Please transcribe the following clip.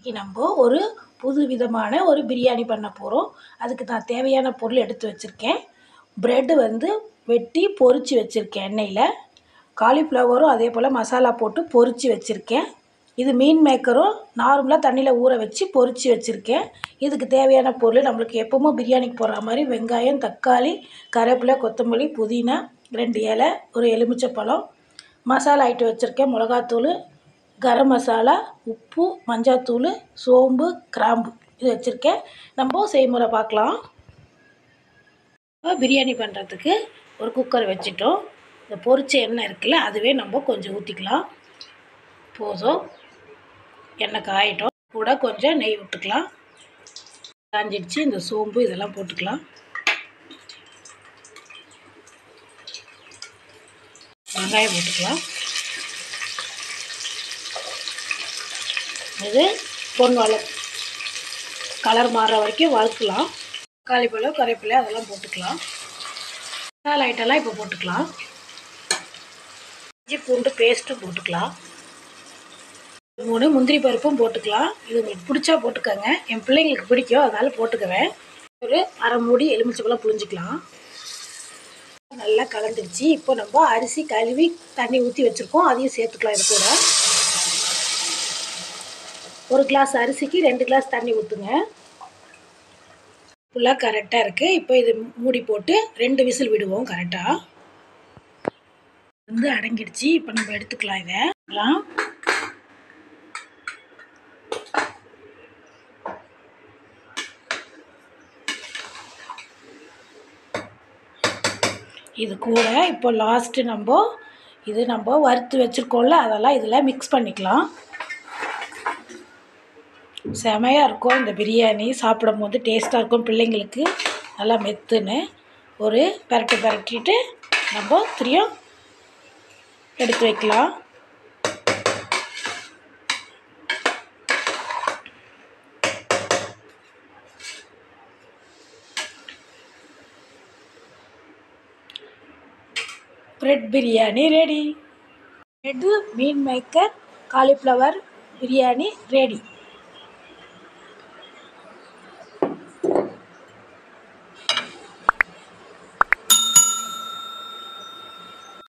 இன்றைக்கி நம்ம ஒரு புது விதமான ஒரு பிரியாணி பண்ண போகிறோம். அதுக்கு நான் தேவையான பொருள் எடுத்து வச்சுருக்கேன். ப்ரெட்டு வந்து வெட்டி பொரித்து வச்சுருக்கேன் எண்ணெயில். காலிஃப்ளவரும் அதே போல் மசாலா போட்டு பொரித்து வச்சுருக்கேன். இது மீன் மேக்கரும் நார்மலாக தண்ணியில் ஊற வச்சு பொரித்து வச்சுருக்கேன். இதுக்கு தேவையான பொருள் நம்மளுக்கு எப்போவும் பிரியாணிக்கு போடுற மாதிரி வெங்காயம், தக்காளி, கருவேப்பிலை, கொத்தமல்லி, புதினா, 2 இலை, ஒரு எலுமிச்சைப்பழம், மசாலா ஐட்டம் வச்சுருக்கேன். மிளகாத்தூள், கரம் மசாலா, உப்பு, மஞ்சள்தூள், சோம்பு, கிராம்பு இது வச்சுருக்கேன். நம்ம செய்முறை பார்க்கலாம். பிரியாணி பண்ணுறதுக்கு ஒரு குக்கர் வச்சுட்டோம். இந்த பொரிச்ச எண்ணெய் இருக்குல்ல, அதுவே நம்ம கொஞ்சம் ஊற்றிக்கலாம். போதும். எண்ணெய் காயட்டும். கூட கொஞ்சம் நெய் விட்டுக்கலாம். காஞ்சிடுச்சு. இந்த சோம்பு இதெல்லாம் போட்டுக்கலாம். வெங்காயம் போட்டுக்கலாம். இது பொன் கலர் மாறுற வரைக்கும் வறுக்கலாம். காலிஃப்ளவர், கருவேப்பிலை அதெல்லாம் போட்டுக்கலாம். மசாலா ஐட்டம்லாம் இப்போ போட்டுக்கலாம். இஞ்சி பூண்டு பேஸ்ட்டும் போட்டுக்கலாம். 3 முந்திரி பருப்பும் போட்டுக்கலாம். இது உங்களுக்கு பிடிச்சா போட்டுக்கோங்க. என் பிள்ளைங்களுக்கு பிடிக்கும், அதனால் போட்டுக்குவேன். ஒரு அரை மூடி எலுமிச்சைப்பழம் புழிஞ்சிக்கலாம். நல்லா கலந்துருச்சு. இப்போ நம்ம அரிசி கழுவி தண்ணி ஊற்றி வச்சுருக்கோம், அதையும் சேர்த்துக்கலாம். இது கூட 1 கிளாஸ் அரிசிக்கு 2 கிளாஸ் தண்ணி ஊற்றுங்க. ஃபுல்லாக கரெக்டாக இருக்குது. இப்போ இது மூடி போட்டு 2 விசில் விடுவோம். கரெக்டாக வந்து அடங்கிடுச்சு. இப்போ நம்ம எடுத்துக்கலாம். இதெல்லாம் இது கூட இப்போ லாஸ்ட்டு நம்ம வறுத்து வச்சுருக்கோம்ல, அதெல்லாம் இதில் மிக்ஸ் பண்ணிக்கலாம். செமையாக இருக்கும் இந்த பிரியாணி. சாப்பிடும் போது டேஸ்ட்டாக இருக்கும். பிள்ளைங்களுக்கு நல்லா மெத்துன்னு ஒரு பரட்டிட்டு நம்ம திரும்பியும் எடுத்து வைக்கலாம். Bread biryani ready. பிரெட்டு மீன் மேக்கர் காலிஃப்ளவர் பிரியாணி ரெடி.